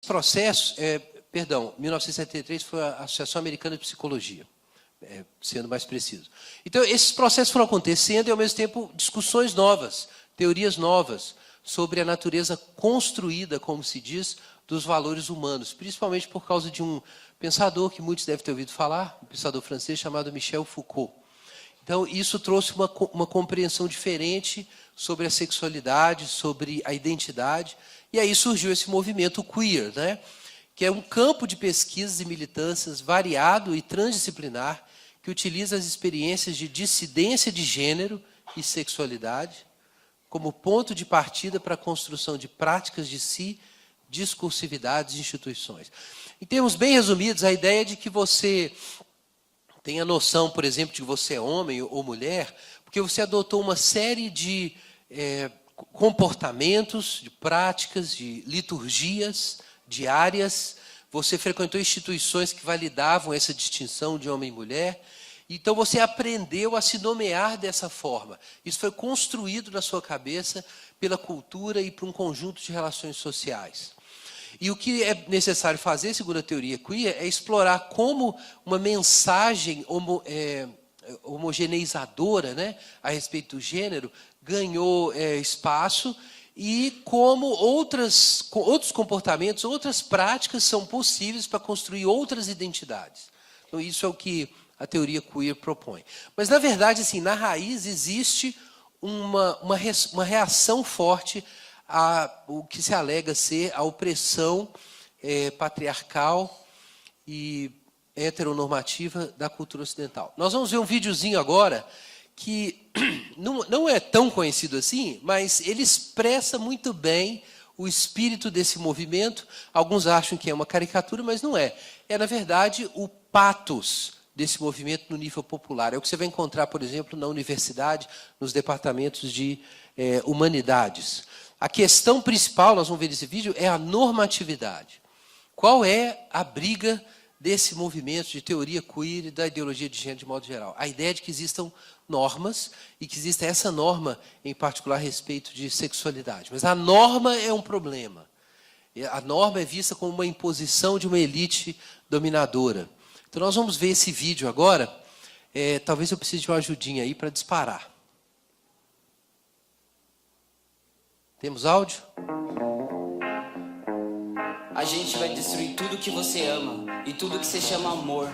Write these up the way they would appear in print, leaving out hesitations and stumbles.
processo, 1973 foi a Associação Americana de Psicologia, sendo mais preciso. Então, esses processos foram acontecendo e, ao mesmo tempo, discussões novas, teorias novas sobre a natureza construída, como se diz, dos valores humanos, principalmente por causa de um pensador que muitos devem ter ouvido falar, um pensador francês chamado Michel Foucault. Então, isso trouxe uma compreensão diferente sobre a sexualidade, sobre a identidade, e aí surgiu esse movimento queer, né? Que é um campo de pesquisas e militâncias variado e transdisciplinar, que utiliza as experiências de dissidência de gênero e sexualidade como ponto de partida para a construção de práticas de si, discursividades e instituições. Em termos bem resumidos, a ideia é de que você tem a noção, por exemplo, de que você é homem ou mulher, porque você adotou uma série de comportamentos, de práticas, de liturgias diárias, você frequentou instituições que validavam essa distinção de homem e mulher, então você aprendeu a se nomear dessa forma. Isso foi construído na sua cabeça pela cultura e por um conjunto de relações sociais. E o que é necessário fazer, segundo a teoria queer, é explorar como uma mensagem homogeneizadora, né, a respeito do gênero ganhou espaço e como outros comportamentos, outras práticas são possíveis para construir outras identidades. Então, isso é o que a teoria queer propõe. Mas, na verdade, assim, na raiz existe uma reação forte o que se alega ser a opressão patriarcal e heteronormativa da cultura ocidental. Nós vamos ver um videozinho agora que não é tão conhecido assim, mas ele expressa muito bem o espírito desse movimento. Alguns acham que é uma caricatura, mas não é. É, na verdade, o pathos desse movimento no nível popular. É o que você vai encontrar, por exemplo, na universidade, nos departamentos de humanidades. A questão principal, nós vamos ver nesse vídeo, é a normatividade. Qual é a briga desse movimento de teoria queer e da ideologia de gênero de modo geral? A ideia de que existam normas e que exista essa norma, em particular, a respeito de sexualidade. Mas a norma é um problema. A norma é vista como uma imposição de uma elite dominadora. Então, nós vamos ver esse vídeo agora. Talvez eu precise de uma ajudinha aí para disparar. Temos áudio? A gente vai destruir tudo que você ama e tudo que você chama amor.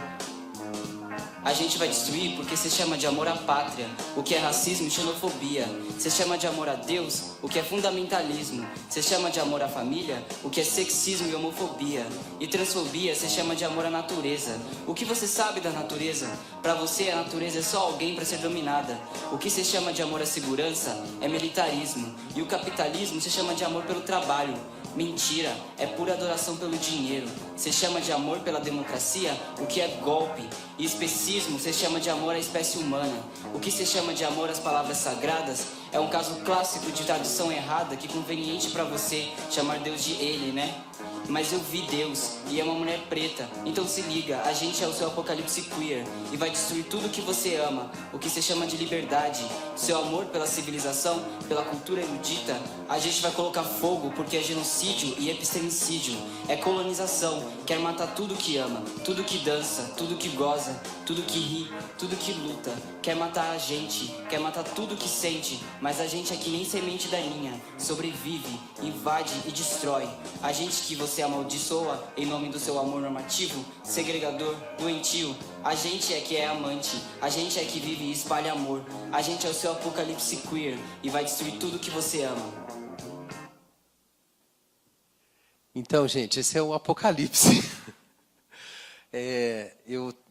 A gente vai destruir porque você chama de amor à pátria, o que é racismo e xenofobia. Você chama de amor a Deus, o que é fundamentalismo. Você chama de amor à família, o que é sexismo e homofobia. E transfobia, você chama de amor à natureza. O que você sabe da natureza? Pra você, a natureza é só alguém para ser dominada. O que você chama de amor à segurança é militarismo. E o capitalismo você chama de amor pelo trabalho. Mentira, é pura adoração pelo dinheiro. Você chama de amor pela democracia, o que é golpe. E especismo, você chama de amor à espécie humana. O que você chama de amor às palavras sagradas é um caso clássico de tradução errada que é conveniente pra você chamar Deus de ele, né? Mas eu vi Deus e é uma mulher preta. Então se liga, a gente é o seu apocalipse queer e vai destruir tudo que você ama, o que você chama de liberdade, seu amor pela civilização, pela cultura erudita. A gente vai colocar fogo porque é genocídio e epistemicídio. É colonização, quer matar tudo que ama, tudo que dança, tudo que goza, tudo que ri, tudo que luta. Quer matar a gente, quer matar tudo que sente, mas a gente é que nem semente daninha, sobrevive, invade e destrói. A gente que você amaldiçoa em nome do seu amor normativo, segregador, doentio. A gente é que é amante, a gente é que vive e espalha amor. A gente é o seu apocalipse queer e vai destruir tudo que você ama. Então, gente, esse é o apocalipse.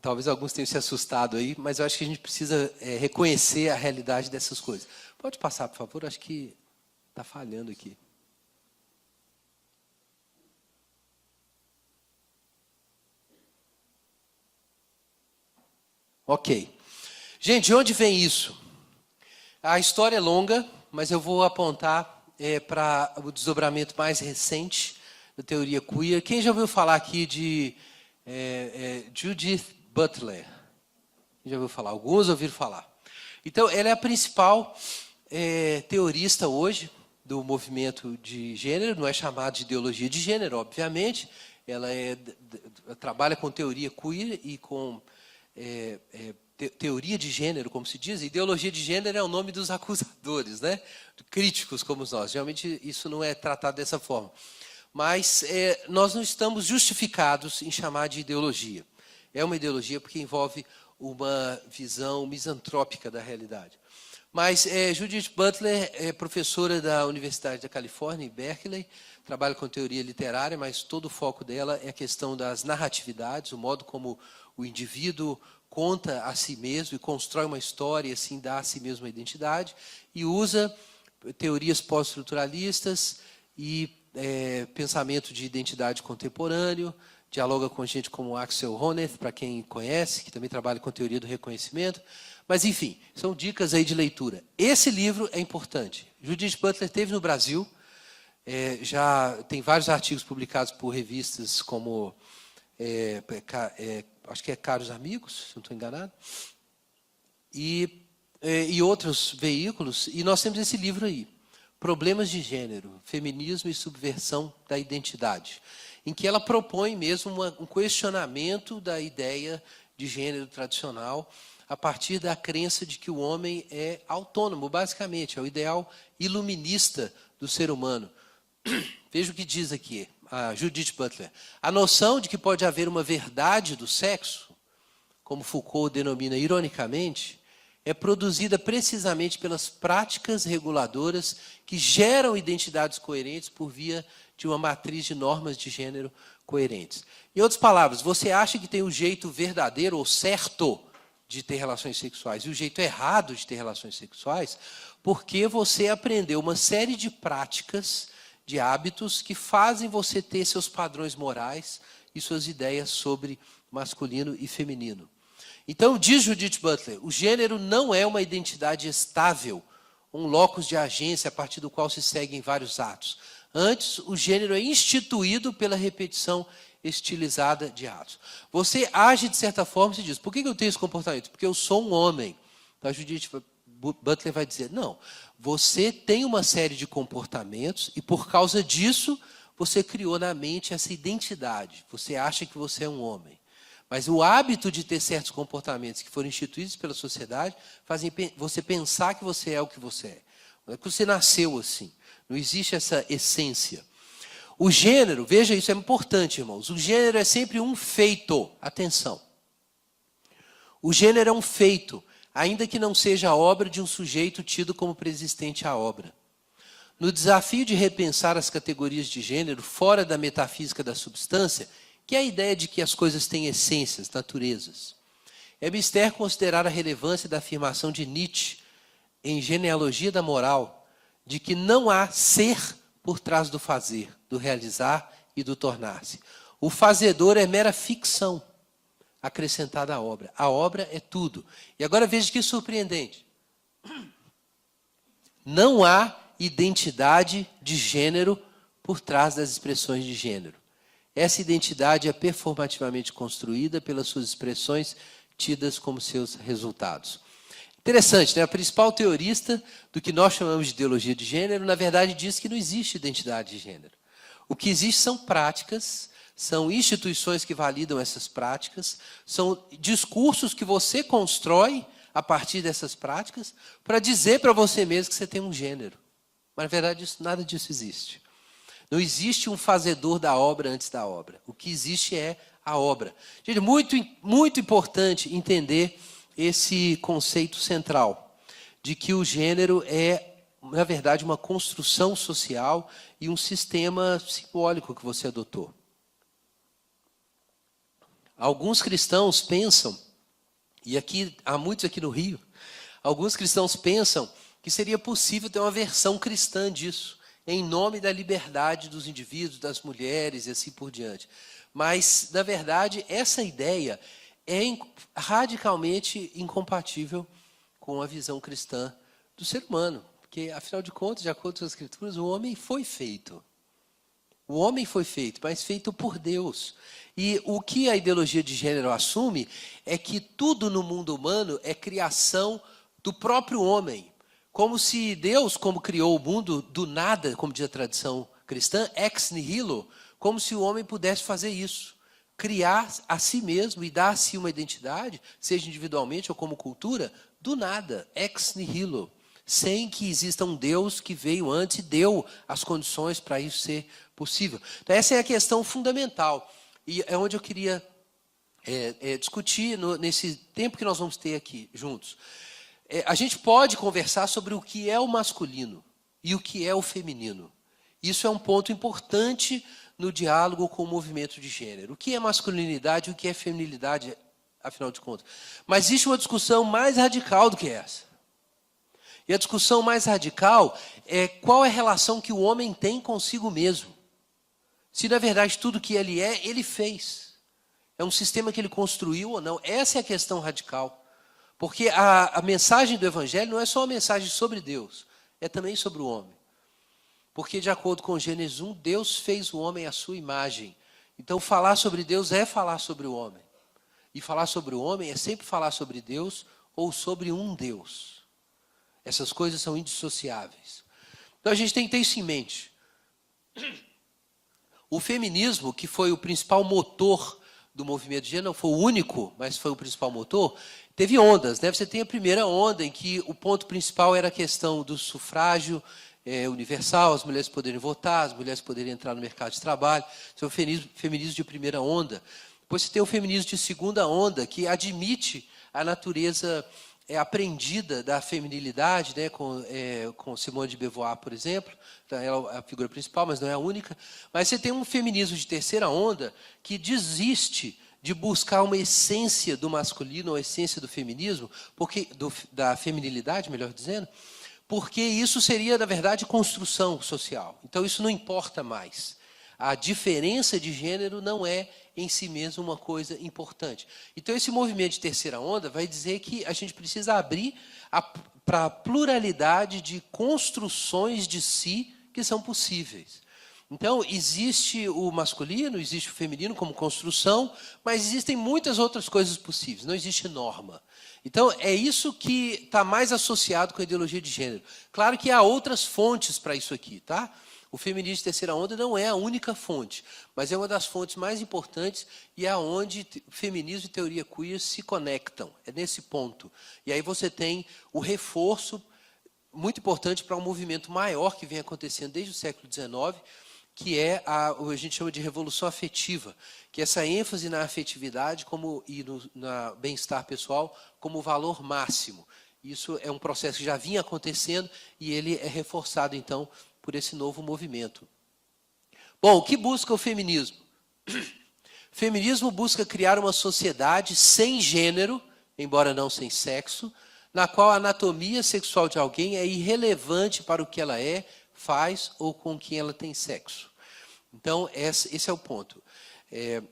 Talvez alguns tenham se assustado aí, mas eu acho que a gente precisa reconhecer a realidade dessas coisas. Pode passar, por favor? Acho que está falhando aqui. Ok. Gente, de onde vem isso? A história é longa, mas eu vou apontar para o desdobramento mais recente da teoria queer. Quem já ouviu falar aqui de Judith Butler? Quem já ouviu falar? Alguns ouviram falar. Então, ela é a principal teorista hoje do movimento de gênero, não é chamado de ideologia de gênero, obviamente, ela trabalha com teoria queer e com teoria de gênero, como se diz. Ideologia de gênero é o nome dos acusadores, né? Críticos como nós. Geralmente isso não é tratado dessa forma. Mas nós não estamos justificados em chamar de ideologia. É uma ideologia porque envolve uma visão misantrópica da realidade. Mas Judith Butler é professora da Universidade da Califórnia, em Berkeley, trabalha com teoria literária, mas todo o foco dela é a questão das narratividades, o modo como o indivíduo conta a si mesmo e constrói uma história e assim dá a si mesmo uma identidade, e usa teorias pós-estruturalistas e pensamento de identidade contemporâneo, dialoga com gente como Axel Honneth, para quem conhece, que também trabalha com teoria do reconhecimento. Mas, enfim, são dicas aí de leitura. Esse livro é importante. Judith Butler esteve no Brasil, já tem vários artigos publicados por revistas como, acho que é Caros Amigos, se não estou enganado, e outros veículos. E nós temos esse livro aí, Problemas de Gênero, Feminismo e Subversão da Identidade, em que ela propõe mesmo um questionamento da ideia de gênero tradicional, a partir da crença de que o homem é autônomo, basicamente, é o ideal iluminista do ser humano. Veja o que diz aqui a Judith Butler. A noção de que pode haver uma verdade do sexo, como Foucault denomina ironicamente, é produzida precisamente pelas práticas reguladoras que geram identidades coerentes por via de uma matriz de normas de gênero coerentes. Em outras palavras, você acha que tem o jeito verdadeiro ou certo de ter relações sexuais e o jeito errado de ter relações sexuais porque você aprendeu uma série de práticas, de hábitos que fazem você ter seus padrões morais e suas ideias sobre masculino e feminino. Então, diz Judith Butler, o gênero não é uma identidade estável, um locus de agência a partir do qual se seguem vários atos. Antes, o gênero é instituído pela repetição estilizada de atos. Você age de certa forma e se diz, por que eu tenho esse comportamento? Porque eu sou um homem. Então, a Judith Butler vai dizer, não, você tem uma série de comportamentos e por causa disso você criou na mente essa identidade. Você acha que você é um homem. Mas o hábito de ter certos comportamentos que foram instituídos pela sociedade fazem você pensar que você é o que você é. Não é que você nasceu assim. Não existe essa essência. O gênero, veja, isso é importante, irmãos. O gênero é sempre um feito. Atenção. O gênero é um feito, ainda que não seja a obra de um sujeito tido como preexistente à obra. No desafio de repensar as categorias de gênero fora da metafísica da substância, que é a ideia de que as coisas têm essências, naturezas, é mister considerar a relevância da afirmação de Nietzsche em Genealogia da Moral, de que não há ser por trás do fazer, do realizar e do tornar-se. O fazedor é mera ficção acrescentada à obra. A obra é tudo. E agora veja que surpreendente. Não há identidade de gênero por trás das expressões de gênero. Essa identidade é performativamente construída pelas suas expressões tidas como seus resultados. Interessante, né? A principal teorista do que nós chamamos de ideologia de gênero, na verdade, diz que não existe identidade de gênero. O que existe são práticas, são instituições que validam essas práticas, são discursos que você constrói a partir dessas práticas para dizer para você mesmo que você tem um gênero. Mas, na verdade, nada disso existe. Não existe um fazedor da obra antes da obra. O que existe é a obra. Gente, muito importante entender esse conceito central de que o gênero é, na verdade, uma construção social e um sistema simbólico que você adotou. Alguns cristãos pensam, e aqui há muitos aqui no Rio, alguns cristãos pensam que seria possível ter uma versão cristã disso, em nome da liberdade dos indivíduos, das mulheres e assim por diante. Mas, na verdade, essa ideia é radicalmente incompatível com a visão cristã do ser humano. Porque, afinal de contas, de acordo com as Escrituras, o homem foi feito. O homem foi feito, mas feito por Deus. E o que a ideologia de gênero assume é que tudo no mundo humano é criação do próprio homem. como se Deus, como criou o mundo do nada, como diz a tradição cristã, ex nihilo, como se o homem pudesse fazer isso. Criar a si mesmo e dar a si uma identidade, seja individualmente ou como cultura, do nada, ex nihilo. Sem que exista um Deus que veio antes e deu as condições para isso ser possível. Então, essa é a questão fundamental. E é onde eu queria discutir nesse tempo que nós vamos ter aqui juntos. A gente pode conversar sobre o que é o masculino e o que é o feminino. Isso é um ponto importante no diálogo com o movimento de gênero. O que é masculinidade e o que é feminilidade, afinal de contas. Mas existe uma discussão mais radical do que essa. E a discussão mais radical é qual é a relação que o homem tem consigo mesmo. Se, na verdade, tudo que ele é, ele fez. É um sistema que ele construiu ou não. Essa é a questão radical. Porque a mensagem do Evangelho não é só uma mensagem sobre Deus, é também sobre o homem. Porque, de acordo com Gênesis 1, Deus fez o homem à sua imagem. Então, falar sobre Deus é falar sobre o homem. E falar sobre o homem é sempre falar sobre Deus ou sobre um Deus. Essas coisas são indissociáveis. Então, a gente tem que ter isso em mente. O feminismo, que foi o principal motor do movimento de gênero, não foi o único, mas foi o principal motor, teve ondas, né? Você tem a primeira onda, em que o ponto principal era a questão do sufrágio universal, as mulheres poderem votar, as mulheres poderem entrar no mercado de trabalho. Isso é o feminismo de primeira onda. Depois você tem o feminismo de segunda onda, que admite a natureza aprendida da feminilidade, né, com Simone de Beauvoir, por exemplo. Então, ela é a figura principal, mas não é a única. Mas você tem um feminismo de terceira onda que desiste de buscar uma essência do masculino, uma essência do feminismo, da feminilidade, melhor dizendo, porque isso seria, na verdade, construção social. Então, isso não importa mais. A diferença de gênero não é, em si mesmo, uma coisa importante. Então, esse movimento de terceira onda vai dizer que a gente precisa abrir para a pluralidade de construções de si que são possíveis. Então, existe o masculino, existe o feminino como construção, mas existem muitas outras coisas possíveis, não existe norma. Então, é isso que está mais associado com a ideologia de gênero. Claro que há outras fontes para isso aqui, tá? O feminismo de terceira onda não é a única fonte, mas é uma das fontes mais importantes e é onde feminismo e teoria queer se conectam. É nesse ponto. E aí você tem o reforço muito importante para um movimento maior que vem acontecendo desde o século XIX, que é a gente chama de revolução afetiva, que é essa ênfase na afetividade e no bem-estar pessoal como valor máximo. Isso é um processo que já vinha acontecendo e ele é reforçado, então, por esse novo movimento. Bom, o que busca o feminismo? O feminismo busca criar uma sociedade sem gênero, embora não sem sexo, na qual a anatomia sexual de alguém é irrelevante para o que ela é, faz ou com quem ela tem sexo. Então, esse é o ponto.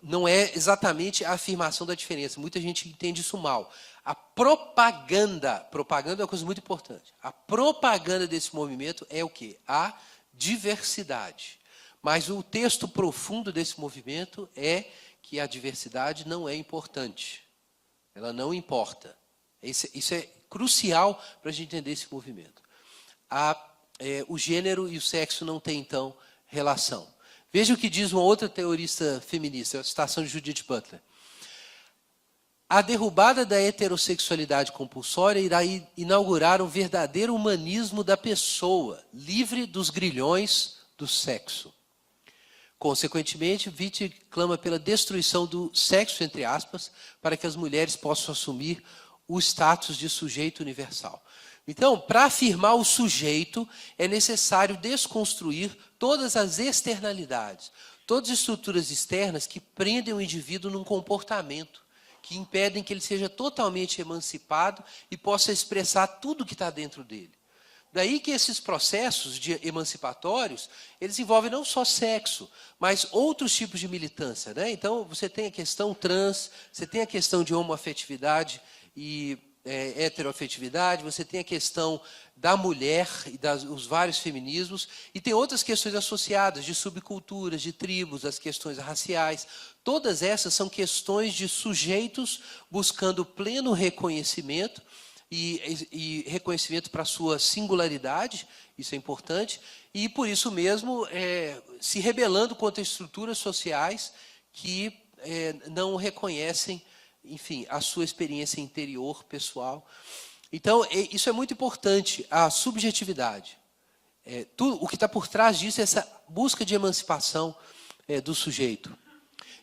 Não é exatamente a afirmação da diferença. Muita gente entende isso mal. A propaganda é uma coisa muito importante. A propaganda desse movimento é o quê? A diversidade. Mas o texto profundo desse movimento é que a diversidade não é importante. Ela não importa. Isso é crucial para a gente entender esse movimento. O gênero e o sexo não têm, então, relação. Veja o que diz uma outra teorista feminista, a citação de Judith Butler. A derrubada da heterossexualidade compulsória irá inaugurar um verdadeiro humanismo da pessoa, livre dos grilhões do sexo. Consequentemente, Witt clama pela destruição do sexo, entre aspas, para que as mulheres possam assumir o status de sujeito universal. Então, para afirmar o sujeito, é necessário desconstruir todas as externalidades, todas as estruturas externas que prendem o indivíduo num comportamento, que impedem que ele seja totalmente emancipado e possa expressar tudo que está dentro dele. Daí que esses processos emancipatórios, eles envolvem não só sexo, mas outros tipos de militância, né? Então, você tem a questão trans, você tem a questão de homoafetividade e heteroafetividade, você tem a questão da mulher e os vários feminismos, e tem outras questões associadas, de subculturas, de tribos, as questões raciais. Todas essas são questões de sujeitos buscando pleno reconhecimento e reconhecimento para a sua singularidade, isso é importante, e por isso mesmo se rebelando contra estruturas sociais que não reconhecem, enfim, a sua experiência interior, pessoal. Então, isso é muito importante, a subjetividade. Tudo, o que está por trás disso é essa busca de emancipação do sujeito.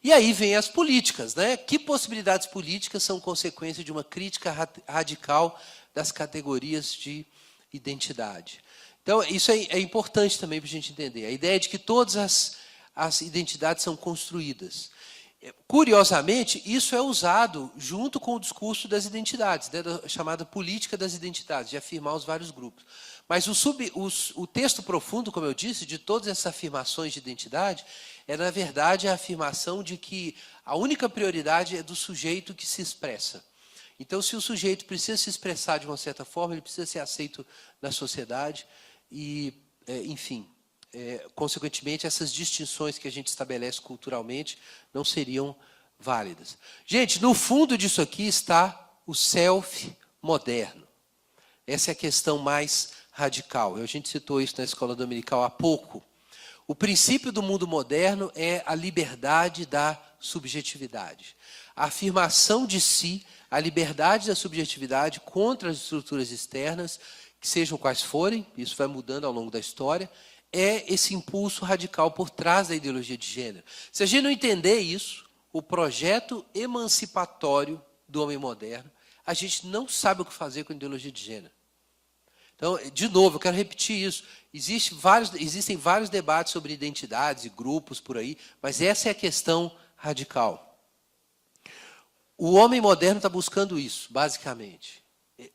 E aí vem as políticas, né? Que possibilidades políticas são consequência de uma crítica radical das categorias de identidade? Então, isso é importante também para a gente entender. A ideia de que todas as identidades são construídas. Curiosamente, isso é usado junto com o discurso das identidades, né, da chamada política das identidades, de afirmar os vários grupos. Mas o texto profundo, como eu disse, de todas essas afirmações de identidade, na verdade, a afirmação de que a única prioridade é do sujeito que se expressa. Então, se o sujeito precisa se expressar de uma certa forma, ele precisa ser aceito na sociedade e, enfim, consequentemente, essas distinções que a gente estabelece culturalmente não seriam válidas. Gente, no fundo disso aqui está o self moderno. Essa é a questão mais radical. A gente citou isso na escola dominical há pouco. O princípio do mundo moderno é a liberdade da subjetividade. A afirmação de si, a liberdade da subjetividade contra as estruturas externas, que sejam quais forem, isso vai mudando ao longo da história, é esse impulso radical por trás da ideologia de gênero. Se a gente não entender isso, o projeto emancipatório do homem moderno, a gente não sabe o que fazer com a ideologia de gênero. Então, de novo, eu quero repetir isso. Existem vários debates sobre identidades e grupos por aí, mas essa é a questão radical. O homem moderno está buscando isso, basicamente.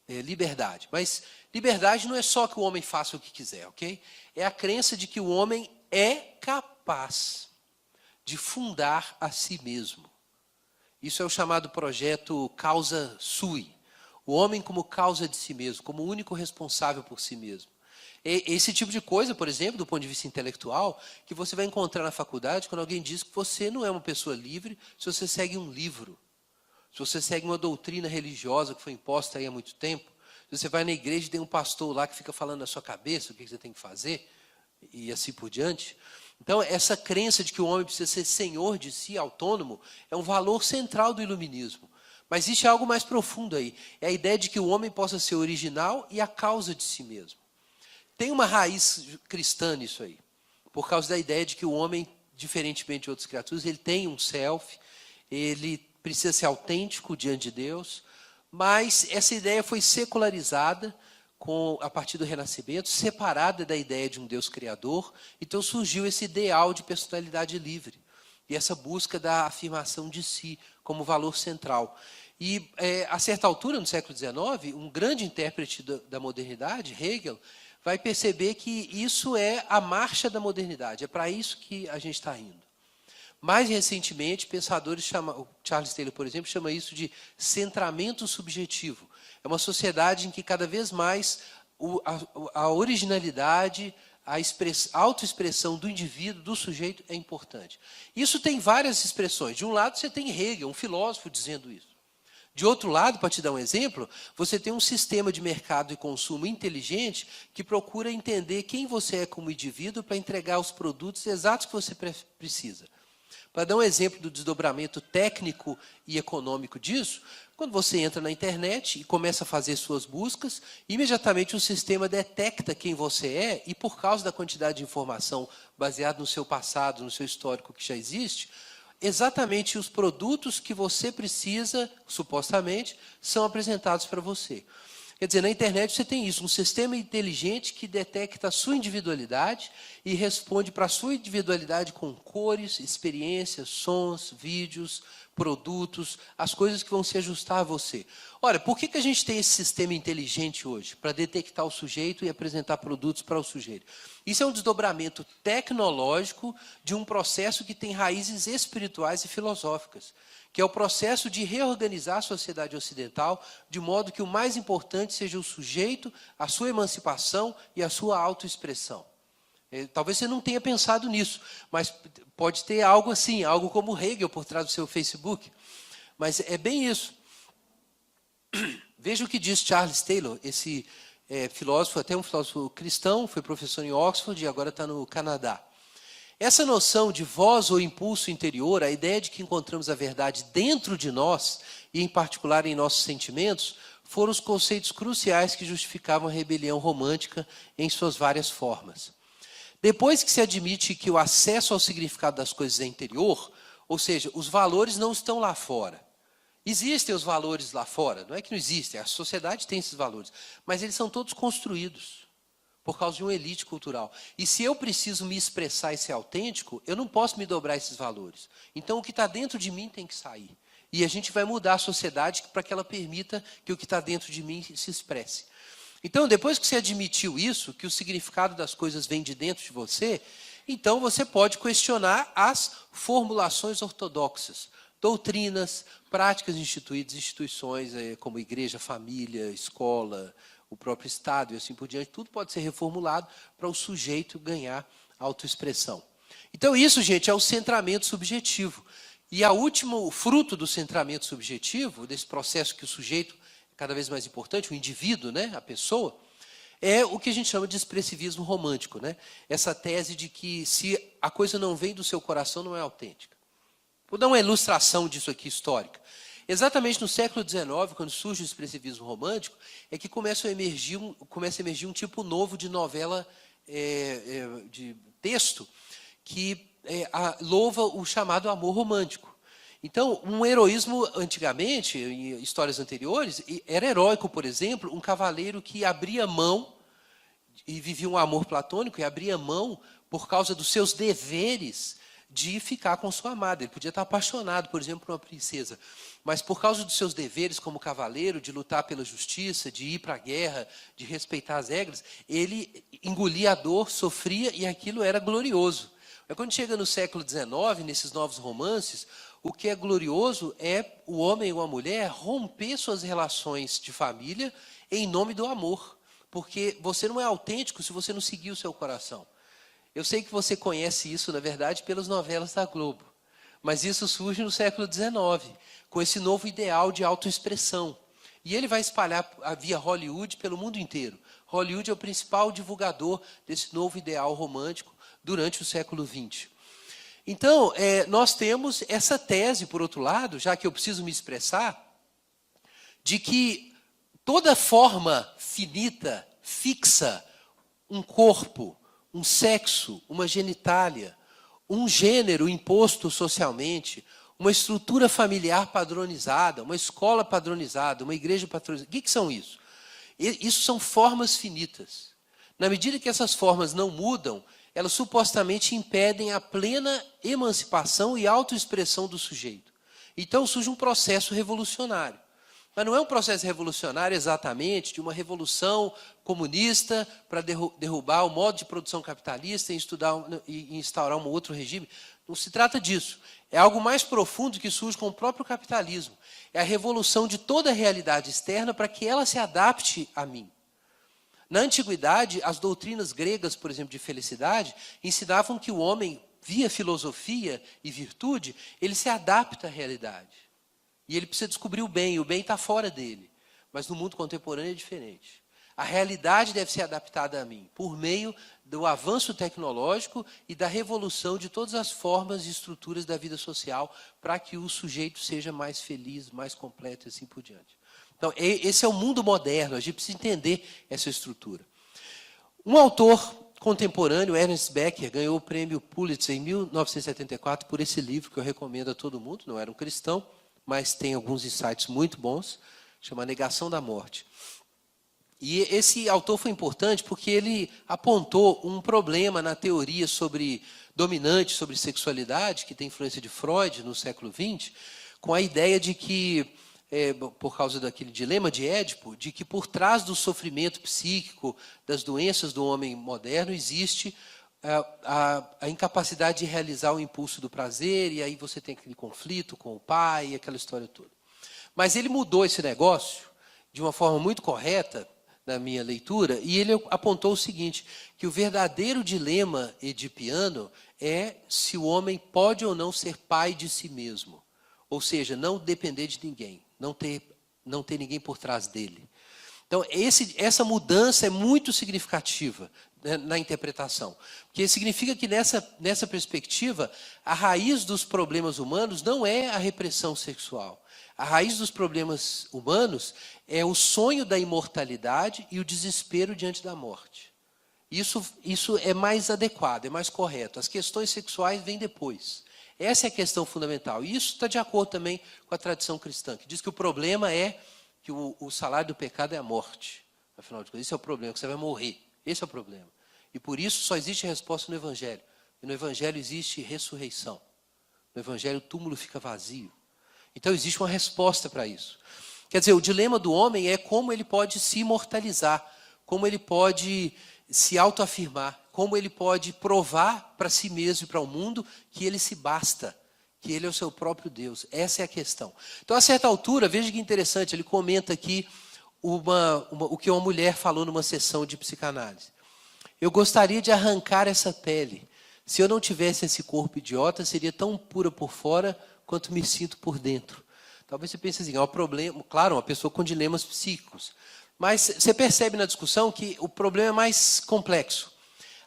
Liberdade. Mas liberdade não é só que o homem faça o que quiser, ok? É a crença de que o homem é capaz de fundar a si mesmo. Isso é o chamado projeto causa sui. O homem como causa de si mesmo, como único responsável por si mesmo. Esse tipo de coisa, por exemplo, do ponto de vista intelectual, que você vai encontrar na faculdade quando alguém diz que você não é uma pessoa livre se você segue um livro, se você segue uma doutrina religiosa que foi imposta aí há muito tempo, se você vai na igreja e tem um pastor lá que fica falando na sua cabeça o que você tem que fazer, e assim por diante. Então, essa crença de que o homem precisa ser senhor de si, autônomo, é um valor central do iluminismo. Mas existe algo mais profundo aí. É a ideia de que o homem possa ser original e a causa de si mesmo. Tem uma raiz cristã nisso aí. Por causa da ideia de que o homem, diferentemente de outras criaturas, ele tem um self, ele precisa ser autêntico diante de Deus, mas essa ideia foi secularizada a partir do Renascimento, separada da ideia de um Deus criador, então surgiu esse ideal de personalidade livre, e essa busca da afirmação de si como valor central. E, a certa altura, no século XIX, um grande intérprete da modernidade, Hegel, vai perceber que isso é a marcha da modernidade, é para isso que a gente está indo. Mais recentemente, pensadores o Charles Taylor, por exemplo, chama isso de centramento subjetivo. É uma sociedade em que cada vez mais a originalidade, a autoexpressão do indivíduo, do sujeito, é importante. Isso tem várias expressões. De um lado, você tem Hegel, um filósofo, dizendo isso. De outro lado, para te dar um exemplo, você tem um sistema de mercado e consumo inteligente que procura entender quem você é como indivíduo para entregar os produtos exatos que você precisa. Para dar um exemplo do desdobramento técnico e econômico disso, quando você entra na internet e começa a fazer suas buscas, imediatamente o sistema detecta quem você é e, por causa da quantidade de informação baseada no seu passado, no seu histórico que já existe, exatamente os produtos que você precisa, supostamente, são apresentados para você. Quer dizer, na internet você tem isso, um sistema inteligente que detecta a sua individualidade e responde para a sua individualidade com cores, experiências, sons, vídeos, produtos, as coisas que vão se ajustar a você. Olha, por que a gente tem esse sistema inteligente hoje? Para detectar o sujeito e apresentar produtos para o sujeito. Isso é um desdobramento tecnológico de um processo que tem raízes espirituais e filosóficas, que é o processo de reorganizar a sociedade ocidental de modo que o mais importante seja o sujeito, a sua emancipação e a sua autoexpressão. Talvez você não tenha pensado nisso, mas pode ter algo assim, algo como Hegel por trás do seu Facebook. Mas é bem isso. Veja o que diz Charles Taylor, esse filósofo, até um filósofo cristão, foi professor em Oxford e agora está no Canadá. Essa noção de voz ou impulso interior, a ideia de que encontramos a verdade dentro de nós, e em particular em nossos sentimentos, foram os conceitos cruciais que justificavam a rebelião romântica em suas várias formas. Depois que se admite que o acesso ao significado das coisas é interior, ou seja, os valores não estão lá fora. Existem os valores lá fora, não é que não existem, a sociedade tem esses valores, mas eles são todos construídos por causa de uma elite cultural. E se eu preciso me expressar e ser autêntico, eu não posso me dobrar esses valores. Então o que está dentro de mim tem que sair. E a gente vai mudar a sociedade para que ela permita que o que está dentro de mim se expresse. Então, depois que você admitiu isso, que o significado das coisas vem de dentro de você, então você pode questionar as formulações ortodoxas, doutrinas, práticas instituídas, instituições como igreja, família, escola, o próprio Estado e assim por diante, tudo pode ser reformulado para o sujeito ganhar autoexpressão. Então isso, gente, é o centramento subjetivo. E o fruto do centramento subjetivo, desse processo que o sujeito é cada vez mais importante, o indivíduo, né, a pessoa, é o que a gente chama de expressivismo romântico, né? Essa tese de que se a coisa não vem do seu coração, não é autêntica. Vou dar uma ilustração disso aqui histórica. Exatamente no século XIX, quando surge o expressivismo romântico, é que começa a emergir um tipo novo de novela de texto que louva o chamado amor romântico. Então, um heroísmo, antigamente, em histórias anteriores, era heróico, por exemplo, um cavaleiro que abria mão, e vivia um amor platônico, e abria mão por causa dos seus deveres de ficar com sua amada. Ele podia estar apaixonado, por exemplo, por uma princesa, mas por causa dos seus deveres como cavaleiro, de lutar pela justiça, de ir para a guerra, de respeitar as regras, ele engolia a dor, sofria, e aquilo era glorioso. Mas quando chega no século XIX, nesses novos romances, o que é glorioso é o homem ou a mulher romper suas relações de família em nome do amor, porque você não é autêntico se você não seguir o seu coração. Eu sei que você conhece isso, na verdade, pelas novelas da Globo. Mas isso surge no século XIX, com esse novo ideal de autoexpressão. E ele vai espalhar via Hollywood pelo mundo inteiro. Hollywood é o principal divulgador desse novo ideal romântico durante o século XX. Então, nós temos essa tese, por outro lado, já que eu preciso me expressar, de que toda forma finita, fixa, um corpo, um sexo, uma genitália, um gênero imposto socialmente, uma estrutura familiar padronizada, uma escola padronizada, uma igreja padronizada. O que são isso? Isso são formas finitas. Na medida que essas formas não mudam, elas supostamente impedem a plena emancipação e autoexpressão do sujeito. Então surge um processo revolucionário. Mas não é um processo revolucionário exatamente de uma revolução comunista para derrubar o modo de produção capitalista e instaurar um outro regime. Não se trata disso. É algo mais profundo que surge com o próprio capitalismo. É a revolução de toda a realidade externa para que ela se adapte a mim. Na antiguidade, as doutrinas gregas, por exemplo, de felicidade, ensinavam que o homem, via filosofia e virtude, ele se adapta à realidade. E ele precisa descobrir o bem está fora dele. Mas no mundo contemporâneo é diferente. A realidade deve ser adaptada a mim, por meio do avanço tecnológico e da revolução de todas as formas e estruturas da vida social, para que o sujeito seja mais feliz, mais completo e assim por diante. Então, esse é o mundo moderno, a gente precisa entender essa estrutura. Um autor contemporâneo, Ernest Becker, ganhou o prêmio Pulitzer em 1974 por esse livro, que eu recomendo a todo mundo, não era um cristão, mas tem alguns insights muito bons, chama Negação da Morte. E esse autor foi importante porque ele apontou um problema na teoria dominante sobre sexualidade, que tem influência de Freud no século XX, com a ideia de que, por causa daquele dilema de Édipo, de que por trás do sofrimento psíquico, das doenças do homem moderno, existe a incapacidade de realizar o impulso do prazer, e aí você tem aquele conflito com o pai, aquela história toda. Mas ele mudou esse negócio de uma forma muito correta, na minha leitura, e ele apontou o seguinte, que o verdadeiro dilema edipiano é se o homem pode ou não ser pai de si mesmo. Ou seja, não depender de ninguém, não ter não ter ninguém por trás dele. Então, essa mudança é muito significativa, né, na interpretação. Porque significa que nessa perspectiva, a raiz dos problemas humanos não é a repressão sexual. A raiz dos problemas humanos é o sonho da imortalidade e o desespero diante da morte. Isso é mais adequado, é mais correto. As questões sexuais vêm depois. Essa é a questão fundamental. E isso está de acordo também com a tradição cristã, que diz que o problema é que o salário do pecado é a morte. Afinal de contas, esse é o problema, que você vai morrer. Esse é o problema. E por isso só existe resposta no Evangelho. E no Evangelho existe ressurreição. No Evangelho o túmulo fica vazio. Então existe uma resposta para isso. Quer dizer, o dilema do homem é como ele pode se imortalizar, como ele pode se autoafirmar, como ele pode provar para si mesmo e para o mundo que ele se basta, que ele é o seu próprio Deus. Essa é a questão. Então, a certa altura, veja que interessante, ele comenta aqui o que uma mulher falou numa sessão de psicanálise. Eu gostaria de arrancar essa pele. Se eu não tivesse esse corpo idiota, seria tão pura por fora quanto me sinto por dentro. Talvez você pense assim, é um problema, claro, uma pessoa com dilemas psíquicos. Mas você percebe na discussão que o problema é mais complexo.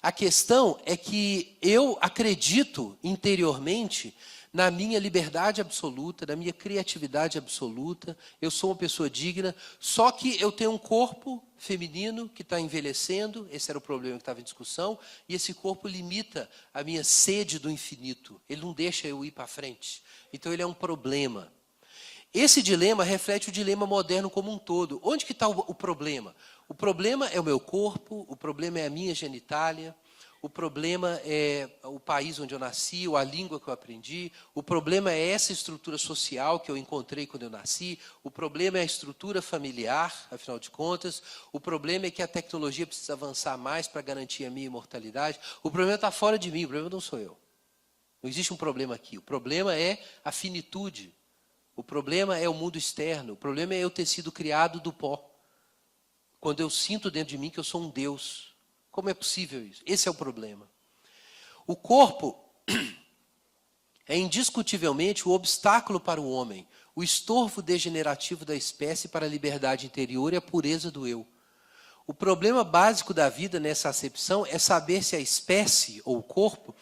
A questão é que eu acredito interiormente na minha liberdade absoluta, na minha criatividade absoluta, eu sou uma pessoa digna, só que eu tenho um corpo feminino que está envelhecendo, esse era o problema que estava em discussão, e esse corpo limita a minha sede do infinito, ele não deixa eu ir para frente. Então ele é um problema. Esse dilema reflete o dilema moderno como um todo. Onde que está o problema? O problema é o meu corpo, o problema é a minha genitália, o problema é o país onde eu nasci, a língua que eu aprendi, o problema é essa estrutura social que eu encontrei quando eu nasci, o problema é a estrutura familiar, afinal de contas, o problema é que a tecnologia precisa avançar mais para garantir a minha imortalidade, o problema está fora de mim, o problema não sou eu. Não existe um problema aqui, o problema é a finitude, o problema é o mundo externo, o problema é eu ter sido criado do pó. Quando eu sinto dentro de mim que eu sou um Deus. Como é possível isso? Esse é o problema. O corpo é indiscutivelmente o obstáculo para o homem, o estorvo degenerativo da espécie para a liberdade interior e a pureza do eu. O problema básico da vida nessa acepção é saber se a espécie ou o corpo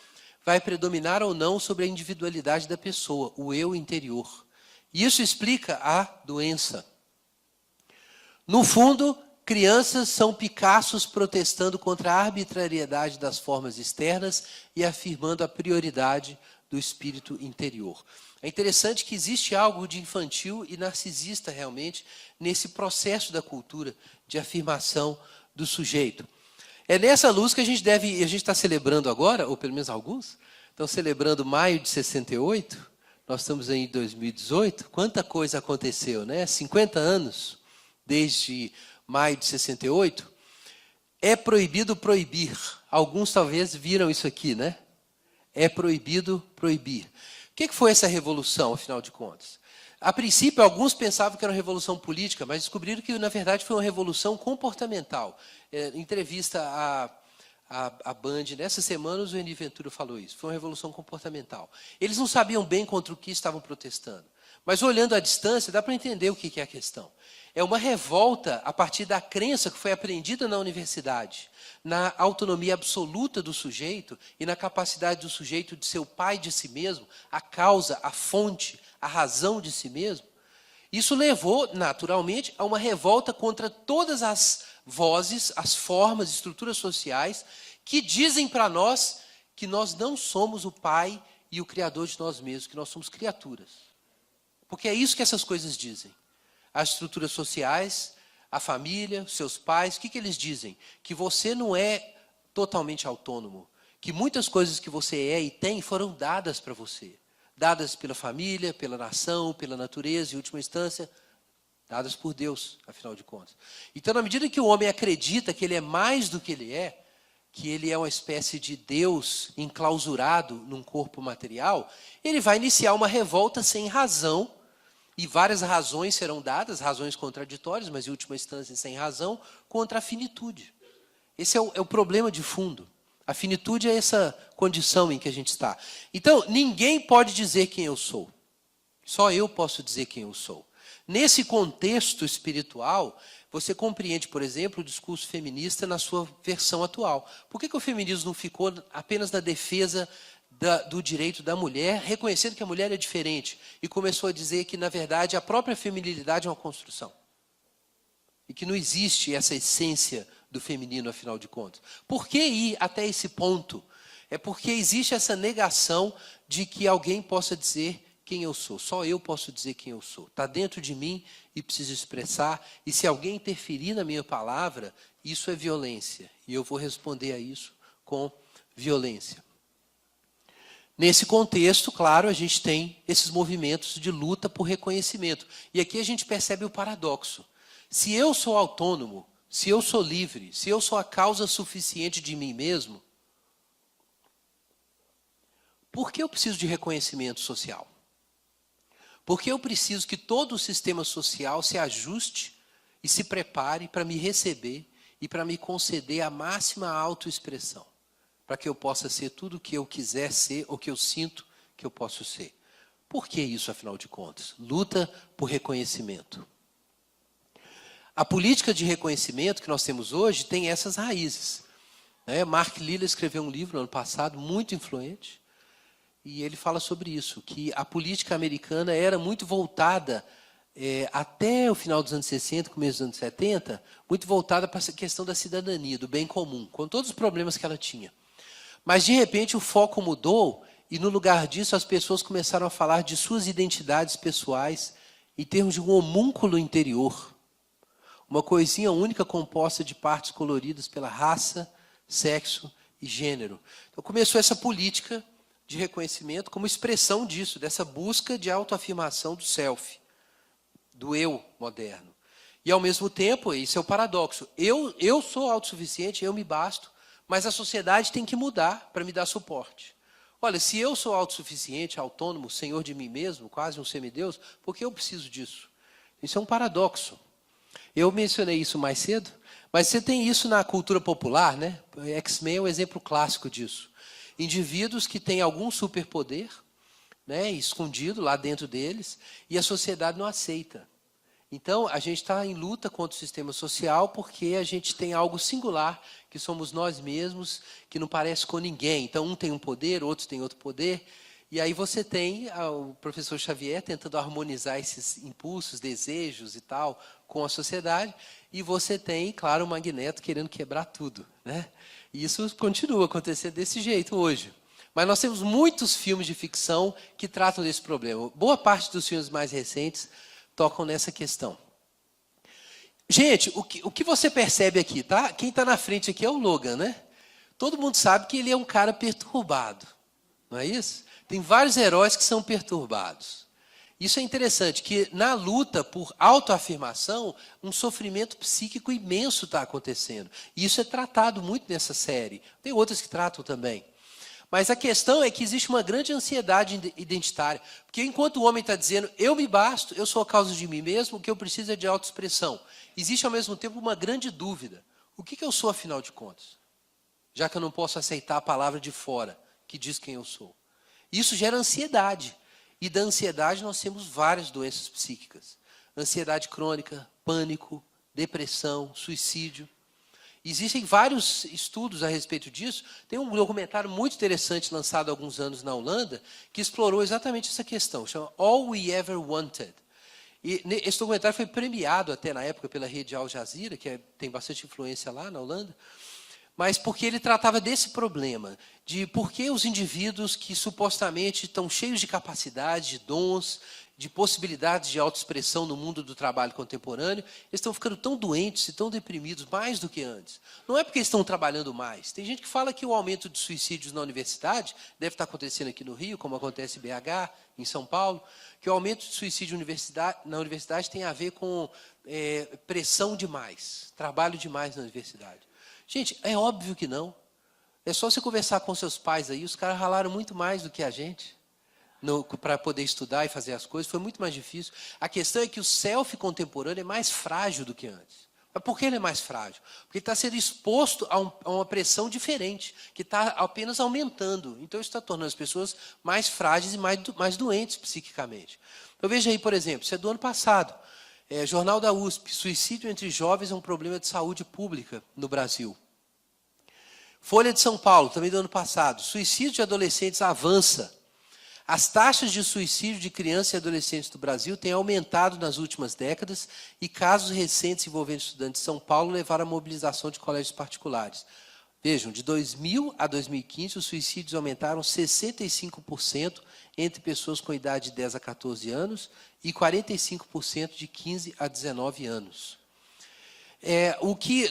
vai predominar ou não sobre a individualidade da pessoa, o eu interior. E isso explica a doença. No fundo, crianças são Picassos protestando contra a arbitrariedade das formas externas e afirmando a prioridade do espírito interior. É interessante que existe algo de infantil e narcisista realmente nesse processo da cultura de afirmação do sujeito. É nessa luz que a gente está celebrando agora, ou pelo menos alguns, estão celebrando maio de 68, nós estamos aí em 2018, quanta coisa aconteceu, né? 50 anos desde maio de 68, é proibido proibir. Alguns talvez viram isso aqui, né? É proibido proibir. O que foi essa revolução, afinal de contas? A princípio, alguns pensavam que era uma revolução política, mas descobriram que, na verdade, foi uma revolução comportamental. Entrevista à Band, nessa semana, o Zueni Ventura falou isso. Foi uma revolução comportamental. Eles não sabiam bem contra o que estavam protestando. Mas, olhando à distância, dá para entender o que é a questão. É uma revolta a partir da crença que foi aprendida na universidade, na autonomia absoluta do sujeito e na capacidade do sujeito de ser o pai de si mesmo, a causa, a fonte, a razão de si mesmo. Isso levou, naturalmente, a uma revolta contra todas as vozes, as formas, estruturas sociais que dizem para nós que nós não somos o pai e o criador de nós mesmos, que nós somos criaturas. Porque é isso que essas coisas dizem. As estruturas sociais, a família, seus pais, o que eles dizem? Que você não é totalmente autônomo, que muitas coisas que você é e tem foram dadas para você. Dadas pela família, pela nação, pela natureza, em última instância, dadas por Deus, afinal de contas. Então, na medida que o homem acredita que ele é mais do que ele é, que ele é uma espécie de Deus enclausurado num corpo material, ele vai iniciar uma revolta sem razão, e várias razões serão dadas, razões contraditórias, mas em última instância sem razão, contra a finitude. Esse é o problema de fundo. A finitude é essa condição em que a gente está. Então, ninguém pode dizer quem eu sou. Só eu posso dizer quem eu sou. Nesse contexto espiritual, você compreende, por exemplo, o discurso feminista na sua versão atual. Por que o feminismo não ficou apenas na defesa do direito da mulher, reconhecendo que a mulher é diferente, e começou a dizer que, na verdade, a própria feminilidade é uma construção? E que não existe essa essência do feminino, afinal de contas. Por que ir até esse ponto? É porque existe essa negação de que alguém possa dizer quem eu sou. Só eu posso dizer quem eu sou. Está dentro de mim e preciso expressar. E se alguém interferir na minha palavra, isso é violência. E eu vou responder a isso com violência. Nesse contexto, claro, a gente tem esses movimentos de luta por reconhecimento. E aqui a gente percebe o paradoxo. Se eu sou autônomo, se eu sou livre, se eu sou a causa suficiente de mim mesmo, por que eu preciso de reconhecimento social? Por que eu preciso que todo o sistema social se ajuste e se prepare para me receber e para me conceder a máxima autoexpressão? Para que eu possa ser tudo o que eu quiser ser ou que eu sinto que eu posso ser. Por que isso, afinal de contas? Luta por reconhecimento. A política de reconhecimento que nós temos hoje tem essas raízes. Mark Lilla escreveu um livro no ano passado, muito influente, e ele fala sobre isso, que a política americana era muito voltada, até o final dos anos 60, começo dos anos 70, muito voltada para essa questão da cidadania, do bem comum, com todos os problemas que ela tinha. Mas, de repente, o foco mudou e, no lugar disso, as pessoas começaram a falar de suas identidades pessoais em termos de um homúnculo interior. Uma coisinha única composta de partes coloridas pela raça, sexo e gênero. Então, começou essa política de reconhecimento como expressão disso, dessa busca de autoafirmação do self, do eu moderno. E, ao mesmo tempo, isso é o paradoxo. Eu sou autossuficiente, eu me basto, mas a sociedade tem que mudar para me dar suporte. Olha, se eu sou autossuficiente, autônomo, senhor de mim mesmo, quase um semideus, por que eu preciso disso? Isso é um paradoxo. Eu mencionei isso mais cedo, mas você tem isso na cultura popular, né? X-Men é um exemplo clássico disso. Indivíduos que têm algum superpoder, né, escondido lá dentro deles, e a sociedade não aceita. Então, a gente está em luta contra o sistema social porque a gente tem algo singular, que somos nós mesmos, que não parece com ninguém. Então, um tem um poder, outros têm outro poder. E aí você tem o professor Xavier tentando harmonizar esses impulsos, desejos e tal, com a sociedade. E você tem, claro, o Magneto querendo quebrar tudo, né? E isso continua acontecendo desse jeito hoje. Mas nós temos muitos filmes de ficção que tratam desse problema. Boa parte dos filmes mais recentes tocam nessa questão. Gente, o que você percebe aqui, tá? Quem está na frente aqui é o Logan, né? Todo mundo sabe que ele é um cara perturbado, não é isso? Tem vários heróis que são perturbados. Isso é interessante, que na luta por autoafirmação, um sofrimento psíquico imenso está acontecendo. E isso é tratado muito nessa série. Tem outras que tratam também. Mas a questão é que existe uma grande ansiedade identitária. Porque enquanto o homem está dizendo, eu me basto, eu sou a causa de mim mesmo, o que eu preciso é de autoexpressão. Existe, ao mesmo tempo, uma grande dúvida. O que eu sou, afinal de contas? Já que eu não posso aceitar a palavra de fora, que diz quem eu sou. Isso gera ansiedade. E da ansiedade nós temos várias doenças psíquicas. Ansiedade crônica, pânico, depressão, suicídio. Existem vários estudos a respeito disso. Tem um documentário muito interessante lançado há alguns anos na Holanda que explorou exatamente essa questão. Chama All We Ever Wanted. E esse documentário foi premiado até na época pela rede Al Jazeera, que tem bastante influência lá na Holanda. Mas porque ele tratava desse problema, de por que os indivíduos que supostamente estão cheios de capacidade, de dons, de possibilidades de autoexpressão no mundo do trabalho contemporâneo, eles estão ficando tão doentes e tão deprimidos mais do que antes. Não é porque eles estão trabalhando mais. Tem gente que fala que o aumento de suicídios na universidade, deve estar acontecendo aqui no Rio, como acontece em BH, em São Paulo, que o aumento de suicídio na universidade tem a ver com pressão demais, trabalho demais na universidade. Gente, é óbvio que não. É só você conversar com seus pais aí, os caras ralaram muito mais do que a gente para poder estudar e fazer as coisas, foi muito mais difícil. A questão é que o self contemporâneo é mais frágil do que antes. Mas por que ele é mais frágil? Porque ele está sendo exposto a uma pressão diferente, que está apenas aumentando. Então, isso está tornando as pessoas mais frágeis e mais doentes psiquicamente. Então, veja aí, por exemplo, isso é do ano passado. Jornal da USP, suicídio entre jovens é um problema de saúde pública no Brasil. Folha de São Paulo, também do ano passado, suicídio de adolescentes avança. As taxas de suicídio de crianças e adolescentes do Brasil têm aumentado nas últimas décadas e casos recentes envolvendo estudantes de São Paulo levaram à mobilização de colégios particulares. Vejam, de 2000 a 2015, os suicídios aumentaram 65% entre pessoas com idade de 10 a 14 anos e 45% de 15 a 19 anos. O que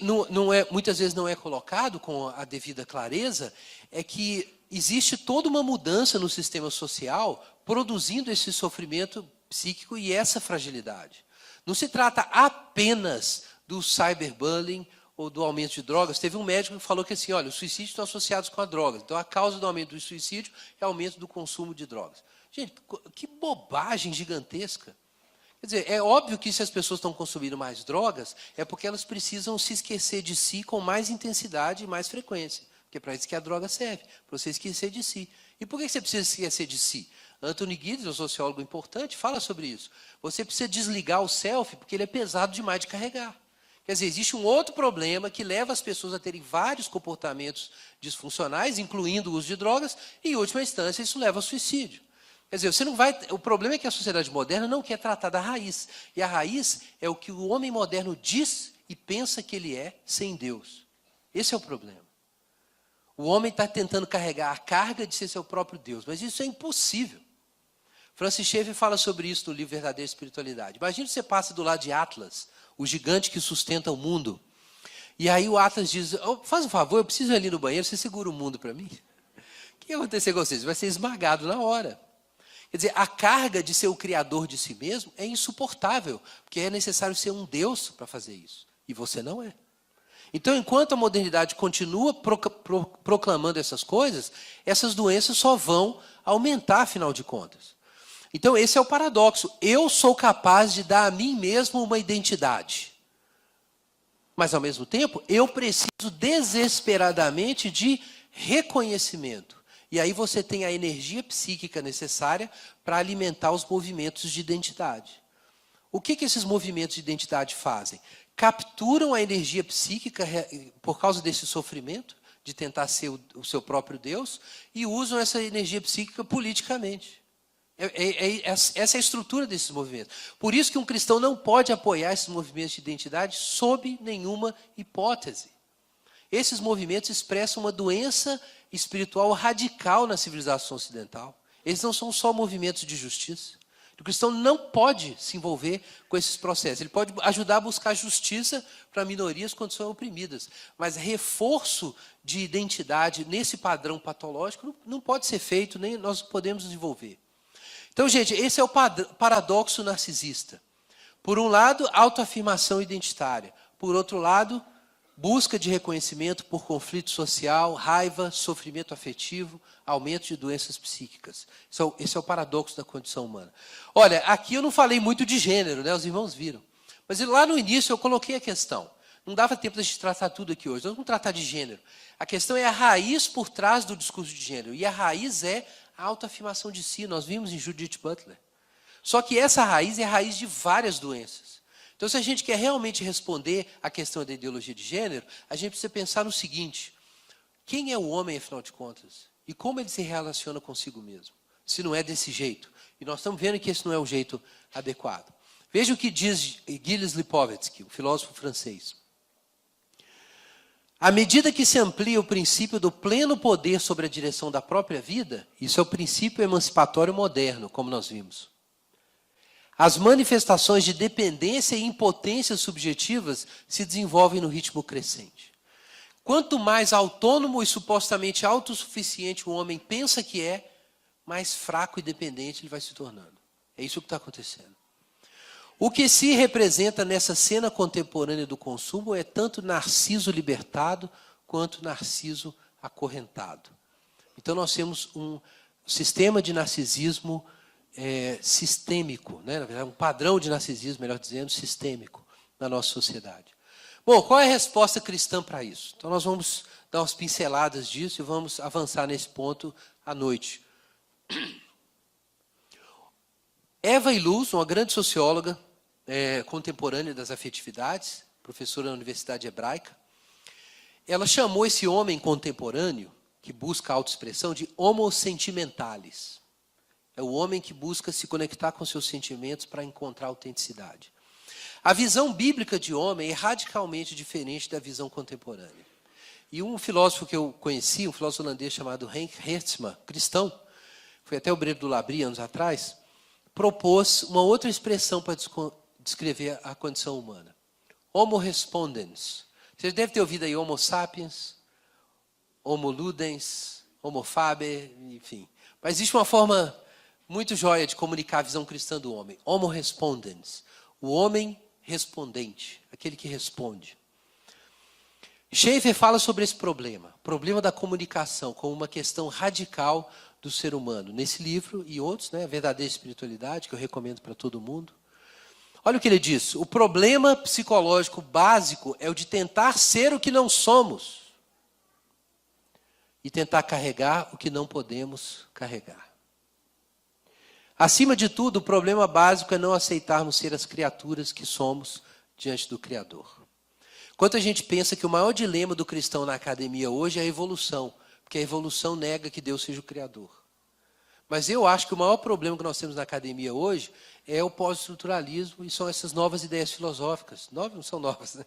muitas vezes não é colocado com a devida clareza é que existe toda uma mudança no sistema social produzindo esse sofrimento psíquico e essa fragilidade. Não se trata apenas do cyberbullying ou do aumento de drogas. Teve um médico que falou que assim, olha, os suicídios estão associados com a droga. Então, a causa do aumento do suicídio é o aumento do consumo de drogas. Gente, que bobagem gigantesca. Quer dizer, é óbvio que se as pessoas estão consumindo mais drogas, é porque elas precisam se esquecer de si com mais intensidade e mais frequência. Porque é para isso que a droga serve, para você esquecer de si. E por que você precisa esquecer de si? Anthony Giddens, um sociólogo importante, fala sobre isso. Você precisa desligar o self, porque ele é pesado demais de carregar. Quer dizer, existe um outro problema que leva as pessoas a terem vários comportamentos disfuncionais, incluindo o uso de drogas, e, em última instância, isso leva ao suicídio. Quer dizer, você não vai. O problema é que a sociedade moderna não quer tratar da raiz. E a raiz é o que o homem moderno diz e pensa que ele é sem Deus. Esse é o problema. O homem está tentando carregar a carga de ser seu próprio Deus, mas isso é impossível. Francis Schaeffer fala sobre isso no livro Verdadeira Espiritualidade. Imagina que você passa do lado de Atlas, o gigante que sustenta o mundo. E aí o Atlas diz, faz um favor, eu preciso ir ali no banheiro, você segura o mundo para mim? O que vai acontecer com vocês? Você vai ser esmagado na hora. Quer dizer, a carga de ser o criador de si mesmo é insuportável, porque é necessário ser um Deus para fazer isso. E você não é. Então, enquanto a modernidade continua proclamando essas coisas, essas doenças só vão aumentar, afinal de contas. Então, esse é o paradoxo. Eu sou capaz de dar a mim mesmo uma identidade. Mas, ao mesmo tempo, eu preciso desesperadamente de reconhecimento. E aí você tem a energia psíquica necessária para alimentar os movimentos de identidade. O que esses movimentos de identidade fazem? Capturam a energia psíquica por causa desse sofrimento, de tentar ser o seu próprio Deus, e usam essa energia psíquica politicamente. Essa é a estrutura desses movimentos. Por isso que um cristão não pode apoiar esses movimentos de identidade sob nenhuma hipótese. Esses movimentos expressam uma doença espiritual radical na civilização ocidental. Eles não são só movimentos de justiça. O cristão não pode se envolver com esses processos. Ele pode ajudar a buscar justiça para minorias quando são oprimidas. Mas reforço de identidade nesse padrão patológico não pode ser feito, nem nós podemos desenvolver. Então, gente, esse é o paradoxo narcisista. Por um lado, autoafirmação identitária. Por outro lado, busca de reconhecimento por conflito social, raiva, sofrimento afetivo, aumento de doenças psíquicas. Esse é o paradoxo da condição humana. Olha, aqui eu não falei muito de gênero, né? Os irmãos viram. Mas lá no início eu coloquei a questão. Não dava tempo de a gente tratar tudo aqui hoje. Nós vamos tratar de gênero. A questão é a raiz por trás do discurso de gênero. E a raiz é a autoafirmação de si. Nós vimos em Judith Butler. Só que essa raiz é a raiz de várias doenças. Então, se a gente quer realmente responder à questão da ideologia de gênero, a gente precisa pensar no seguinte: quem é o homem, afinal de contas? E como ele se relaciona consigo mesmo? Se não é desse jeito. E nós estamos vendo que esse não é o jeito adequado. Veja o que diz Gilles Lipovetsky, o filósofo francês. À medida que se amplia o princípio do pleno poder sobre a direção da própria vida, isso é o princípio emancipatório moderno, como nós vimos. As manifestações de dependência e impotência subjetivas se desenvolvem no ritmo crescente. Quanto mais autônomo e supostamente autossuficiente o homem pensa que é, mais fraco e dependente ele vai se tornando. É isso que está acontecendo. O que se representa nessa cena contemporânea do consumo é tanto Narciso libertado quanto Narciso acorrentado. Então nós temos um sistema de narcisismo sistêmico, né? Na verdade, um padrão de narcisismo, melhor dizendo, sistêmico na nossa sociedade. Bom, qual é a resposta cristã para isso? Então nós vamos dar umas pinceladas disso e vamos avançar nesse ponto à noite. Eva Illouz, uma grande socióloga contemporânea das afetividades, professora da Universidade Hebraica, ela chamou esse homem contemporâneo, que busca a autoexpressão, de homo sentimentalis. É o homem que busca se conectar com seus sentimentos para encontrar autenticidade. A visão bíblica de homem é radicalmente diferente da visão contemporânea. E um filósofo que eu conheci, um filósofo holandês chamado Henk Hertzma, cristão, foi até obreiro do Labrie anos atrás, propôs uma outra expressão para descrever a condição humana. Homo respondens. Você deve ter ouvido aí Homo sapiens, Homo ludens, Homo faber, enfim. Mas existe uma forma muito joia de comunicar a visão cristã do homem. Homo respondens. O homem respondente, aquele que responde. Schaeffer fala sobre esse problema, problema da comunicação, como uma questão radical do ser humano. Nesse livro e outros, né, a verdadeira espiritualidade, que eu recomendo para todo mundo. Olha o que ele diz. O problema psicológico básico é o de tentar ser o que não somos e tentar carregar o que não podemos carregar. Acima de tudo, o problema básico é não aceitarmos ser as criaturas que somos diante do Criador. Quando a gente pensa que o maior dilema do cristão na academia hoje é a evolução, porque a evolução nega que Deus seja o Criador. Mas eu acho que o maior problema que nós temos na academia hoje é o pós-estruturalismo e são essas novas ideias filosóficas. Novas não são novas, né?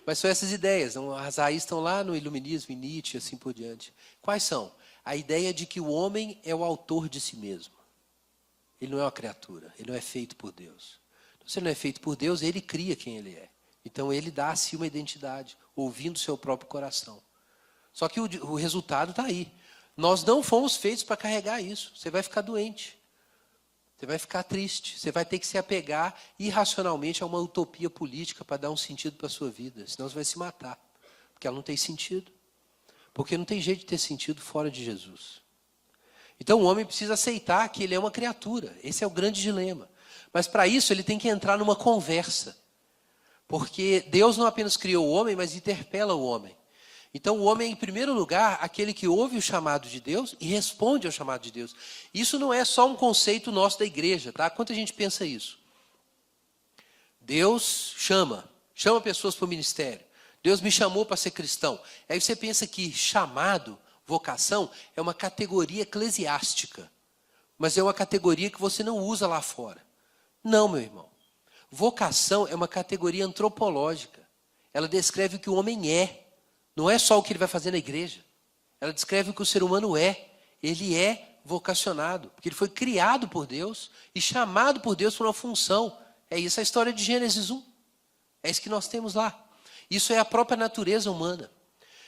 Mas são essas ideias. As raízes estão lá no iluminismo, em Nietzsche e assim por diante. Quais são? A ideia de que o homem é o autor de si mesmo. Ele não é uma criatura, ele não é feito por Deus. Então, se ele não é feito por Deus, ele cria quem ele é. Então ele dá a si uma identidade, ouvindo o seu próprio coração. Só que o resultado está aí. Nós não fomos feitos para carregar isso. Você vai ficar doente. Você vai ficar triste. Você vai ter que se apegar irracionalmente a uma utopia política para dar um sentido para a sua vida. Senão você vai se matar. Porque ela não tem sentido. Porque não tem jeito de ter sentido fora de Jesus. Então o homem precisa aceitar que ele é uma criatura. Esse é o grande dilema. Mas para isso ele tem que entrar numa conversa. Porque Deus não apenas criou o homem, mas interpela o homem. Então o homem é, em primeiro lugar, aquele que ouve o chamado de Deus e responde ao chamado de Deus. Isso não é só um conceito nosso da igreja, tá? Quanta gente pensa isso? Deus chama pessoas para o ministério. Deus me chamou para ser cristão. Aí você pensa que chamado, vocação, é uma categoria eclesiástica. Mas é uma categoria que você não usa lá fora. Não, meu irmão. Vocação é uma categoria antropológica. Ela descreve o que o homem é. Não é só o que ele vai fazer na igreja. Ela descreve o que o ser humano é. Ele é vocacionado. Porque ele foi criado por Deus e chamado por Deus para uma função. É isso a história de Gênesis 1. É isso que nós temos lá. Isso é a própria natureza humana.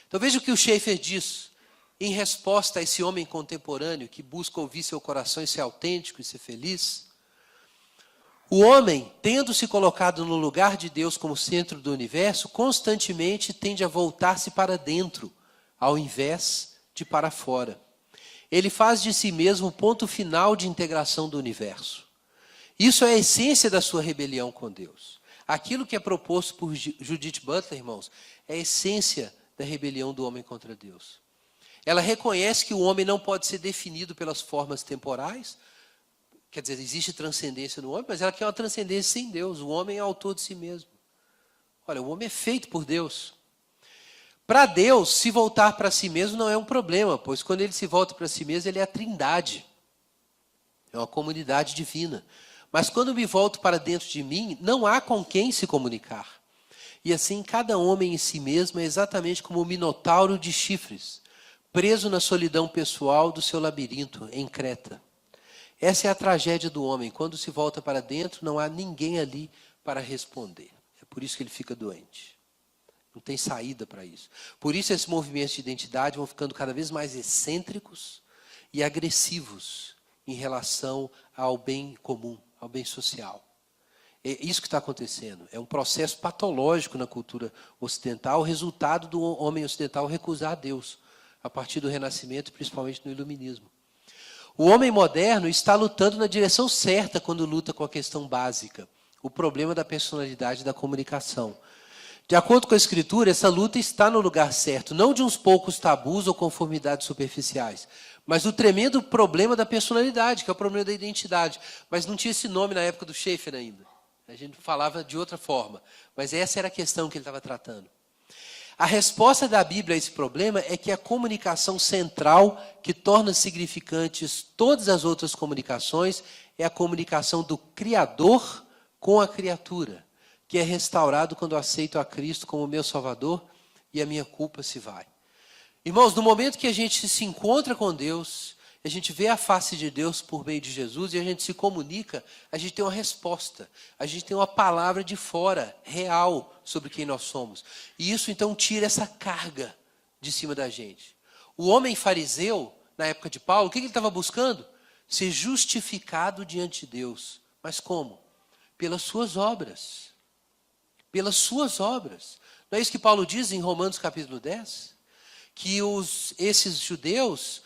Então veja o que o Schaeffer diz em resposta a esse homem contemporâneo que busca ouvir seu coração e ser autêntico e ser feliz. O homem, tendo se colocado no lugar de Deus como centro do universo, constantemente tende a voltar-se para dentro, ao invés de para fora. Ele faz de si mesmo o ponto final de integração do universo. Isso é a essência da sua rebelião com Deus. Aquilo que é proposto por Judith Butler, irmãos, é a essência da rebelião do homem contra Deus. Ela reconhece que o homem não pode ser definido pelas formas temporais. Quer dizer, existe transcendência no homem, mas ela quer uma transcendência sem Deus. O homem é autor de si mesmo. Olha, o homem é feito por Deus. Para Deus, se voltar para si mesmo não é um problema, pois quando ele se volta para si mesmo, ele é a trindade. É uma comunidade divina. Mas quando me volto para dentro de mim, não há com quem se comunicar. E assim, cada homem em si mesmo é exatamente como um minotauro de chifres, preso na solidão pessoal do seu labirinto em Creta. Essa é a tragédia do homem. Quando se volta para dentro, não há ninguém ali para responder. É por isso que ele fica doente. Não tem saída para isso. Por isso esses movimentos de identidade vão ficando cada vez mais excêntricos e agressivos em relação ao bem comum, ao bem social. É isso que está acontecendo. É um processo patológico na cultura ocidental, resultado do homem ocidental recusar a Deus, a partir do Renascimento, principalmente no Iluminismo. O homem moderno está lutando na direção certa quando luta com a questão básica, o problema da personalidade e da comunicação. De acordo com a Escritura, essa luta está no lugar certo, não de uns poucos tabus ou conformidades superficiais, mas do tremendo problema da personalidade, que é o problema da identidade. Mas não tinha esse nome na época do Schaeffer ainda. A gente falava de outra forma, mas essa era a questão que ele estava tratando. A resposta da Bíblia a esse problema é que a comunicação central que torna significantes todas as outras comunicações é a comunicação do Criador com a criatura, que é restaurado quando eu aceito a Cristo como meu Salvador e a minha culpa se vai. Irmãos, no momento que a gente se encontra com Deus, a gente vê a face de Deus por meio de Jesus e a gente se comunica, a gente tem uma resposta, a gente tem uma palavra de fora, real, sobre quem nós somos. E isso então tira essa carga de cima da gente. O homem fariseu, na época de Paulo, o que ele estava buscando? Ser justificado diante de Deus. Mas como? Pelas suas obras. Pelas suas obras. Não é isso que Paulo diz em Romanos capítulo 10? Que esses judeus,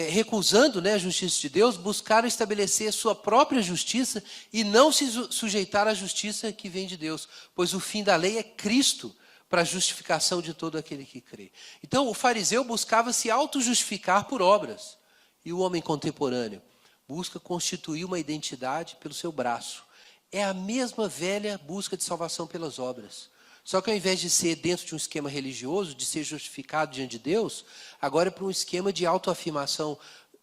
recusando, a justiça de Deus, buscaram estabelecer sua própria justiça e não se sujeitar à justiça que vem de Deus. Pois o fim da lei é Cristo para a justificação de todo aquele que crê. Então o fariseu buscava se auto-justificar por obras. E o homem contemporâneo busca constituir uma identidade pelo seu braço. É a mesma velha busca de salvação pelas obras. Só que ao invés de ser dentro de um esquema religioso, de ser justificado diante de Deus, agora é para um esquema de autoafirmação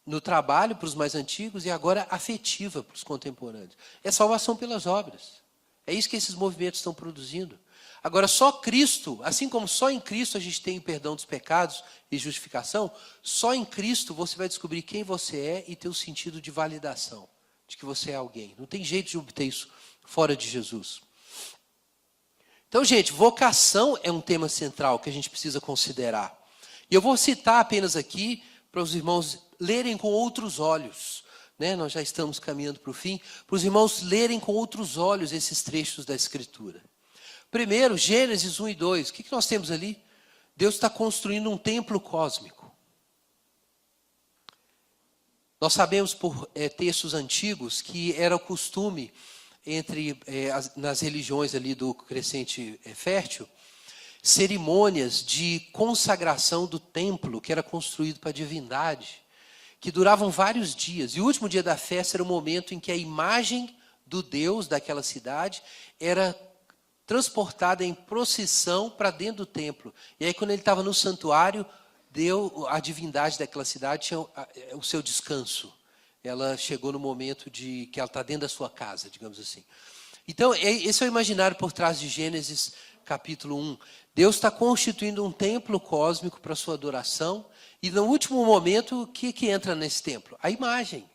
no trabalho para os mais antigos e agora afetiva para os contemporâneos. É salvação pelas obras. É isso que esses movimentos estão produzindo. Agora, só Cristo, assim como só em Cristo a gente tem perdão dos pecados e justificação, só em Cristo você vai descobrir quem você é e ter o sentido de validação, de que você é alguém. Não tem jeito de obter isso fora de Jesus. Então, gente, vocação é um tema central que a gente precisa considerar. E eu vou citar apenas aqui para os irmãos lerem com outros olhos. Nós já estamos caminhando para o fim. Para os irmãos lerem com outros olhos esses trechos da Escritura. Primeiro, Gênesis 1 e 2. O que nós temos ali? Deus está construindo um templo cósmico. Nós sabemos por textos antigos que era o costume nas religiões ali do crescente fértil, cerimônias de consagração do templo que era construído para a divindade, que duravam vários dias. E o último dia da festa era o momento em que a imagem do Deus daquela cidade era transportada em procissão para dentro do templo. E aí quando ele estava no santuário, a divindade daquela cidade tinha o seu descanso. Ela chegou no momento de que ela está dentro da sua casa, digamos assim. Então, esse é o imaginário por trás de Gênesis capítulo 1. Deus está constituindo um templo cósmico para a sua adoração. E no último momento, o que entra nesse templo? A imagem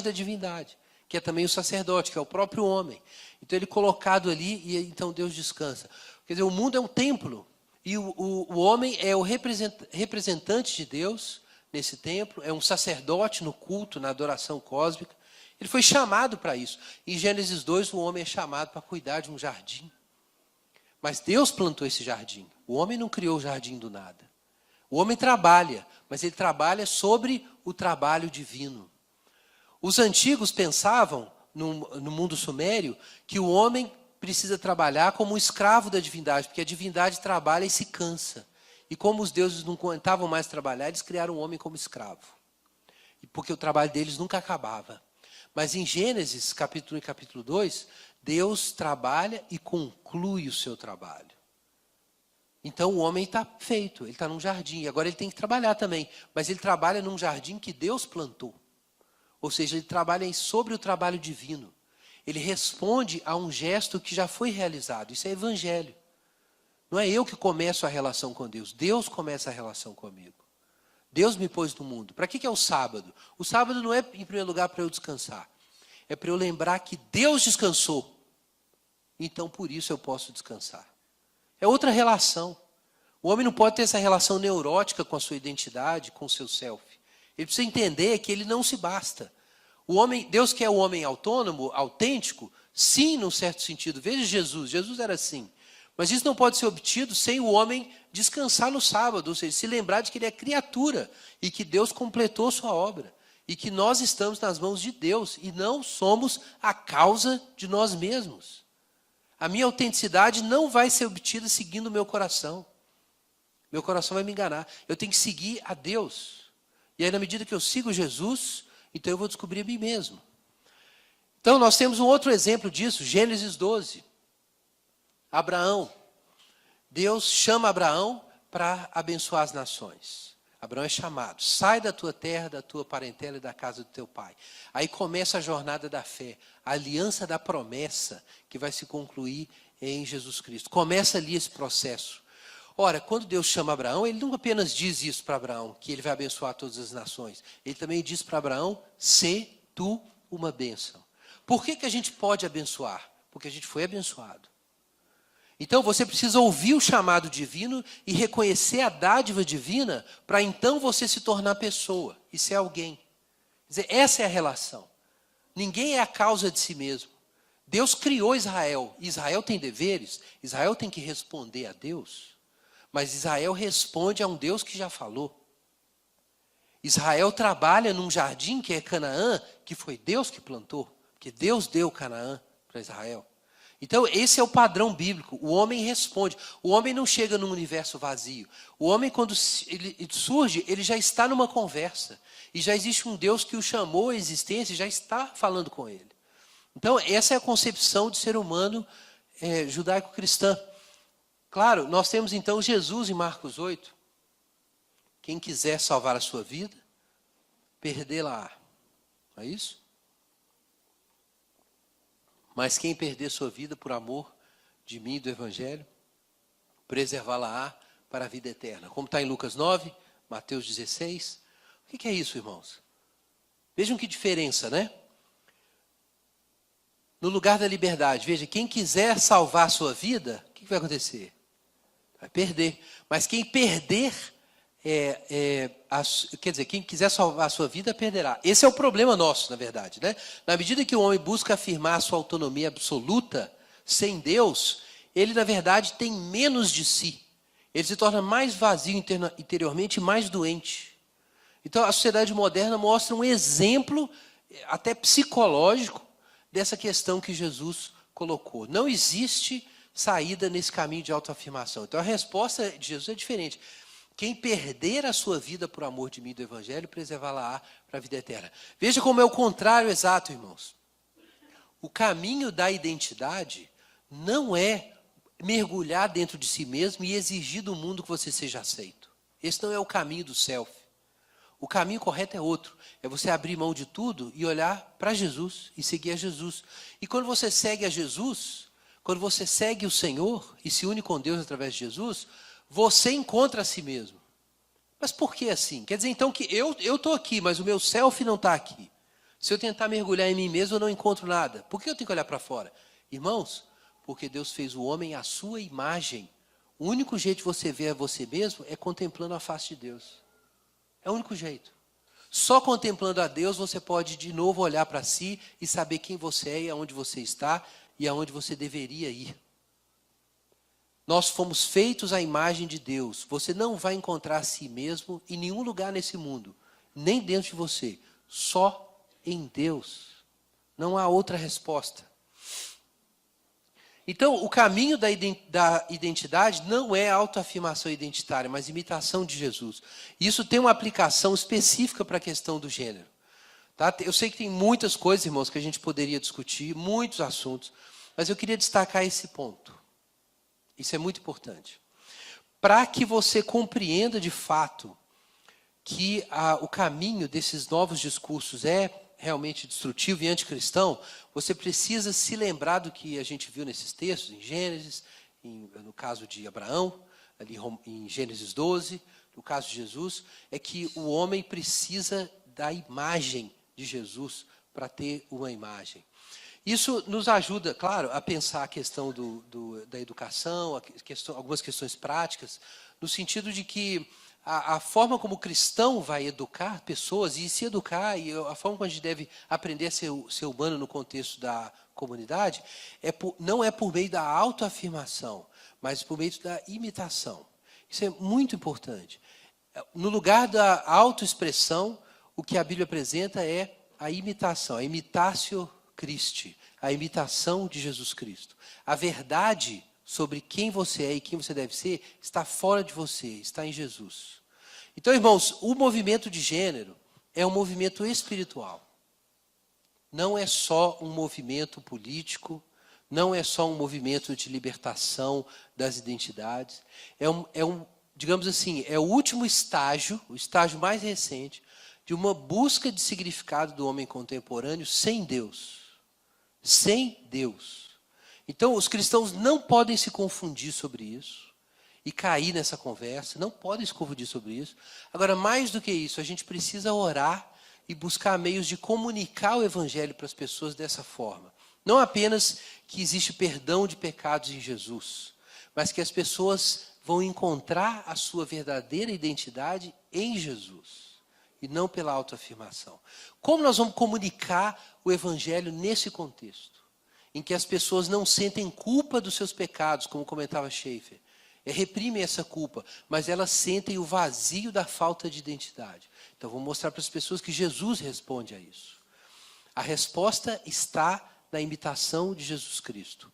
da divindade, que é também o sacerdote, que é o próprio homem. Então, ele é colocado ali e então Deus descansa. Quer dizer, o mundo é um templo e o homem é o representante de Deus nesse templo, é um sacerdote no culto, na adoração cósmica. Ele foi chamado para isso. Em Gênesis 2, o homem é chamado para cuidar de um jardim. Mas Deus plantou esse jardim. O homem não criou o jardim do nada. O homem trabalha, mas ele trabalha sobre o trabalho divino. Os antigos pensavam, no mundo sumério, que o homem precisa trabalhar como um escravo da divindade, porque a divindade trabalha e se cansa. E como os deuses não aguentavam mais trabalhar, eles criaram o homem como escravo. Porque o trabalho deles nunca acabava. Mas em Gênesis, capítulo 1 e capítulo 2, Deus trabalha e conclui o seu trabalho. Então o homem está feito, ele está num jardim. Agora ele tem que trabalhar também. Mas ele trabalha num jardim que Deus plantou. Ou seja, ele trabalha sobre o trabalho divino. Ele responde a um gesto que já foi realizado. Isso é evangelho. Não é eu que começo a relação com Deus. Deus começa a relação comigo. Deus me pôs no mundo. Para que é o sábado? O sábado não é, em primeiro lugar, para eu descansar. É para eu lembrar que Deus descansou. Então, por isso, eu posso descansar. É outra relação. O homem não pode ter essa relação neurótica com a sua identidade, com o seu self. Ele precisa entender que ele não se basta. Deus quer o homem autônomo, autêntico? Sim, num certo sentido. Veja Jesus. Jesus era assim. Mas isso não pode ser obtido sem o homem descansar no sábado, ou seja, se lembrar de que ele é criatura e que Deus completou sua obra e que nós estamos nas mãos de Deus e não somos a causa de nós mesmos. A minha autenticidade não vai ser obtida seguindo o meu coração. Meu coração vai me enganar. Eu tenho que seguir a Deus. E aí, na medida que eu sigo Jesus, então eu vou descobrir a mim mesmo. Então, nós temos um outro exemplo disso, Gênesis 12. Abraão. Deus chama Abraão para abençoar as nações. Abraão é chamado. Sai da tua terra, da tua parentela e da casa do teu pai. Aí começa a jornada da fé. A aliança da promessa que vai se concluir em Jesus Cristo. Começa ali esse processo. Ora, quando Deus chama Abraão, ele não apenas diz isso para Abraão, que ele vai abençoar todas as nações. Ele também diz para Abraão, sê tu uma bênção. Por que a gente pode abençoar? Porque a gente foi abençoado. Então você precisa ouvir o chamado divino e reconhecer a dádiva divina para então você se tornar pessoa e ser alguém. Quer dizer, essa é a relação. Ninguém é a causa de si mesmo. Deus criou Israel. Israel tem deveres. Israel tem que responder a Deus. Mas Israel responde a um Deus que já falou. Israel trabalha num jardim que é Canaã, que foi Deus que plantou. Porque Deus deu Canaã para Israel. Então, esse é o padrão bíblico. O homem responde. O homem não chega num universo vazio. O homem, quando ele surge, ele já está numa conversa. E já existe um Deus que o chamou à existência e já está falando com ele. Então, essa é a concepção de ser humano judaico-cristã. Claro, nós temos então Jesus em Marcos 8. Quem quiser salvar a sua vida, perdê-la. Não é isso? Mas quem perder sua vida por amor de mim e do Evangelho, preservá-la-á para a vida eterna. Como está em Lucas 9, Mateus 16. O que é isso, irmãos? Vejam que diferença, né? No lugar da liberdade, veja, quem quiser salvar a sua vida, o que vai acontecer? Vai perder. Mas quem perder, quer dizer, quem quiser salvar a sua vida, perderá. Esse é o problema nosso, na verdade, né? Na medida que o homem busca afirmar a sua autonomia absoluta, sem Deus, ele, na verdade, tem menos de si. Ele se torna mais vazio interiormente e mais doente. Então, a sociedade moderna mostra um exemplo, até psicológico, dessa questão que Jesus colocou. Não existe saída nesse caminho de autoafirmação. Então, a resposta de Jesus é diferente. Quem perder a sua vida por amor de mim e do Evangelho, preservá-la-á para a vida eterna. Veja como é o contrário exato, irmãos. O caminho da identidade não é mergulhar dentro de si mesmo e exigir do mundo que você seja aceito. Esse não é o caminho do self. O caminho correto é outro. É você abrir mão de tudo e olhar para Jesus e seguir a Jesus. E quando você segue a Jesus, quando você segue o Senhor e se une com Deus através de Jesus, você encontra a si mesmo. Mas por que assim? Quer dizer então que eu estou aqui, mas o meu self não está aqui. Se eu tentar mergulhar em mim mesmo, eu não encontro nada. Por que eu tenho que olhar para fora? Irmãos, porque Deus fez o homem à sua imagem. O único jeito de você ver a você mesmo é contemplando a face de Deus. É o único jeito. Só contemplando a Deus você pode de novo olhar para si e saber quem você é e aonde você está e aonde você deveria ir. Nós fomos feitos à imagem de Deus. Você não vai encontrar a si mesmo em nenhum lugar nesse mundo, nem dentro de você, só em Deus. Não há outra resposta. Então, o caminho da identidade não é autoafirmação identitária, mas imitação de Jesus. Isso tem uma aplicação específica para a questão do gênero. Tá? Eu sei que tem muitas coisas, irmãos, que a gente poderia discutir, muitos assuntos, mas eu queria destacar esse ponto. Isso é muito importante. Para que você compreenda de fato que o caminho desses novos discursos é realmente destrutivo e anticristão, você precisa se lembrar do que a gente viu nesses textos, em Gênesis, no caso de Abraão, ali em Gênesis 12, no caso de Jesus, é que o homem precisa da imagem de Jesus para ter uma imagem. Isso nos ajuda, claro, a pensar a questão da educação, algumas questões práticas, no sentido de que a forma como o cristão vai educar pessoas e se educar, e a forma como a gente deve aprender a ser humano no contexto da comunidade, não é por meio da autoafirmação, mas por meio da imitação. Isso é muito importante. No lugar da autoexpressão, o que a Bíblia apresenta é a imitação, a imitatio Christi, a imitação de Jesus Cristo. A verdade sobre quem você é e quem você deve ser está fora de você, está em Jesus. Então, irmãos, o movimento de gênero é um movimento espiritual. Não é só um movimento político, não é só um movimento de libertação das identidades. Digamos assim, é o último estágio, o estágio mais recente, de uma busca de significado do homem contemporâneo sem Deus. Sem Deus. Então, os cristãos não podem se confundir sobre isso e cair nessa conversa, não podem se confundir sobre isso. Agora, mais do que isso, a gente precisa orar e buscar meios de comunicar o evangelho para as pessoas dessa forma. Não apenas que existe perdão de pecados em Jesus, mas que as pessoas vão encontrar a sua verdadeira identidade em Jesus e não pela autoafirmação. Como nós vamos comunicar o evangelho nesse contexto, em que as pessoas não sentem culpa dos seus pecados, como comentava Schaeffer, reprimem essa culpa, mas elas sentem o vazio da falta de identidade. Então, vou mostrar para as pessoas que Jesus responde a isso. A resposta está na imitação de Jesus Cristo.